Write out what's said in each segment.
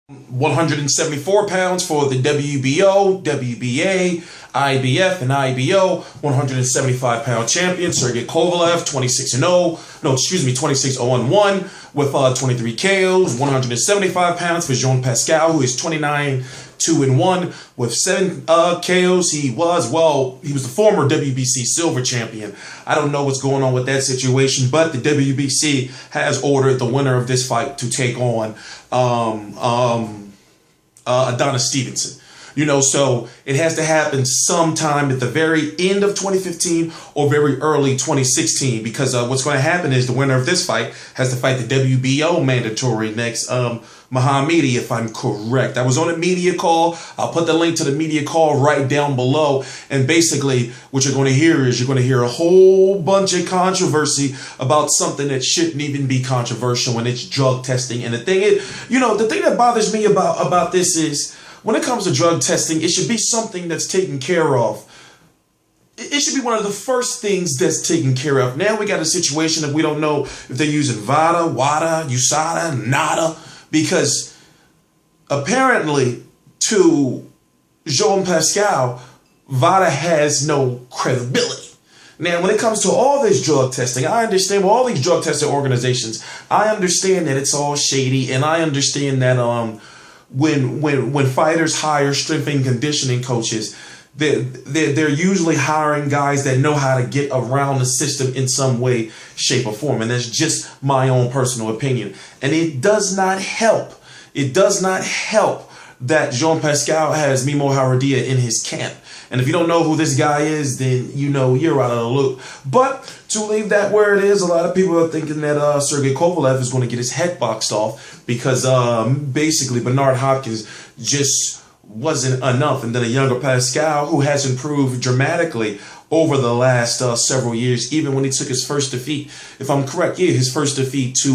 174 pounds for the WBO, WBA, IBF, and IBO. 175-pound champion Sergey Kovalev, 26-0. No, excuse me, 26-0-1 with 23 KOs. 175 pounds for Jean Pascal, who is 29-2-1 with 7 KOs. He was the former WBC Silver champion. I don't know what's going on with that situation, but the WBC has ordered the winner of this fight to take on Adonis Stevenson. So it has to happen sometime at the very end of 2015 or very early 2016, because what's going to happen is the winner of this fight has to fight the WBO mandatory next, Mohammedi, if I'm correct. I was on a media call. I'll put the link to the media call right down below. And basically what you're going to hear is you're going to hear a whole bunch of controversy about something that shouldn't even be controversial, and it's drug testing. And the thing is, the thing that bothers me about this is, when it comes to drug testing, it should be something that's taken care of. It should be one of the first things that's taken care of. Now we got a situation that we don't know if they're using Vada, USADA, NADA, because apparently to Jean Pascal, Vada has no credibility. Now, when it comes to all this drug testing, I understand all these drug testing organizations, I understand that it's all shady, and I understand that when fighters hire strength and conditioning coaches, they're usually hiring guys that know how to get around the system in some way, shape, or form. And that's just my own personal opinion. And it does not help. It does not help that Jean Pascal has Mimo Haradia in his camp. And if you don't know who this guy is, then you're out of the loop. But to leave that where it is, a lot of people are thinking that Sergey Kovalev is going to get his head boxed off because basically Bernard Hopkins just wasn't enough. And then a younger Pascal, who has improved dramatically over the last several years, even when he took his first defeat, if I'm correct, his first defeat to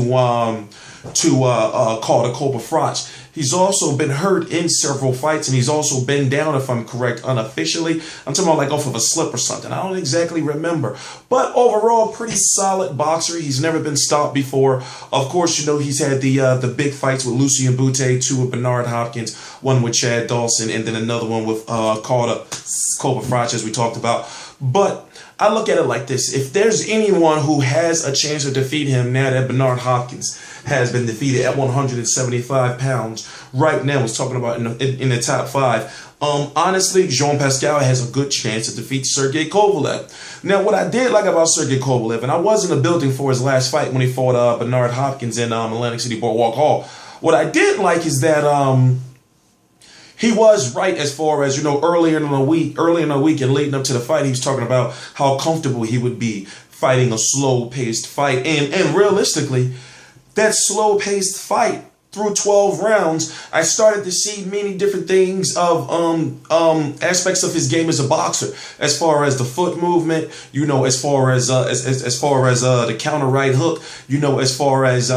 Cobra Froch. He's also been hurt in several fights, and he's also been down, if I'm correct, unofficially. I'm talking about like off of a slip or something. I don't exactly remember. But overall, pretty solid boxer. He's never been stopped before. Of course, he's had the big fights with Lucien Boutte, 2 with Bernard Hopkins, 1 with Chad Dawson, and then another one with Cobra Froch, as we talked about. But I look at it like this. If there's anyone who has a chance to defeat him now that Bernard Hopkins has been defeated at 175 pounds right now, was talking about in the top 5, honestly, Jean Pascal has a good chance to defeat Sergey Kovalev. Now, what I did like about Sergey Kovalev, and I was in the building for his last fight when he fought Bernard Hopkins in Atlantic City Boardwalk Hall. What I did like is that he was right as far as, earlier in the week and leading up to the fight, he was talking about how comfortable he would be fighting a slow-paced fight. And realistically, that slow-paced fight through 12 rounds, I started to see many different things of aspects of his game as a boxer, as far as the foot movement, as far as the counter right hook, as far as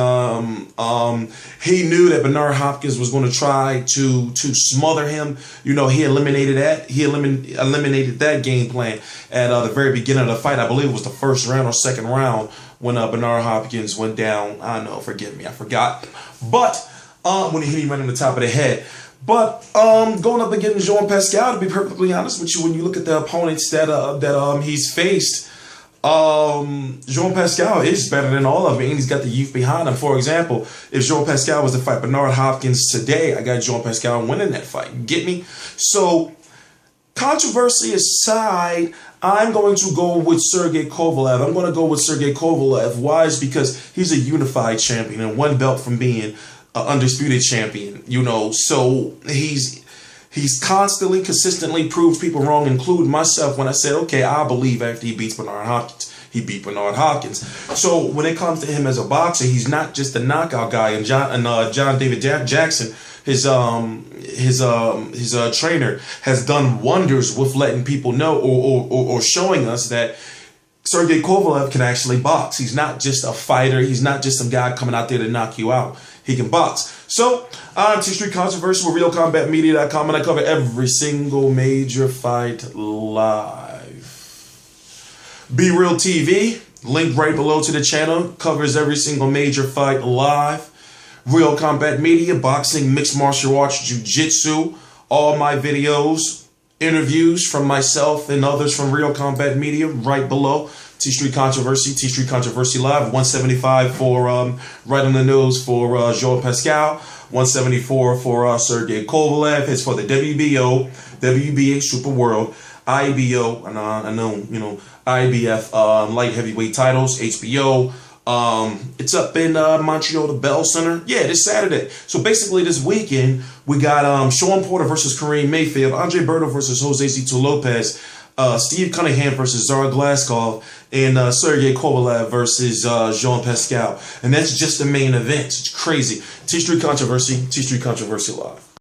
he knew that Bernard Hopkins was going to try to smother him. He eliminated that. He eliminated that game plan at the very beginning of the fight. I believe it was the first round or second round when Bernard Hopkins went down. I know, forgive me, I forgot. But when he hit him right on the top of the head. But going up against Jean Pascal, to be perfectly honest with you, when you look at the opponents that he's faced, Jean Pascal is better than all of them, and he's got the youth behind him. For example, if Jean Pascal was to fight Bernard Hopkins today, I got Jean Pascal winning that fight. Get me? So, controversy aside, I'm going to go with Sergey Kovalev. I'm going to go with Sergey Kovalev. Why? Is because he's a unified champion and 1 belt from being an undisputed champion. So he's consistently proved people wrong, including myself, when I said, okay, I believe after he beats Bernard Hopkins. He beat Bernard Hopkins. So when it comes to him as a boxer, he's not just a knockout guy. And John David Jackson, his trainer, has done wonders with letting people know or showing us that Sergey Kovalev can actually box. He's not just a fighter. He's not just some guy coming out there to knock you out. He can box. So I'm T-Street Controversy with RealCombatMedia.com, and I cover every single major fight live. Be Real TV, link right below to the channel, covers every single major fight live. Real Combat Media, boxing, mixed martial arts, jiu-jitsu, all my videos, interviews from myself and others from Real Combat Media right below. T Street Controversy, T Street Controversy Live, 175 for right on the nose for Jean Pascal, 174 for Sergey Kovalev. It's for the WBO, WBA Super World, IBO, and I know, you know, IBF light heavyweight titles, HBO. It's up in Montreal, the Bell Center. Yeah, this Saturday. So basically this weekend, we got Sean Porter versus Kareem Mayfield, Andre Berto versus Jose Zito Lopez, Steve Cunningham versus Zara Glaskov, and Sergey Kovalev versus Jean Pascal. And that's just the main event. It's crazy. T Street Controversy, T Street Controversy Live.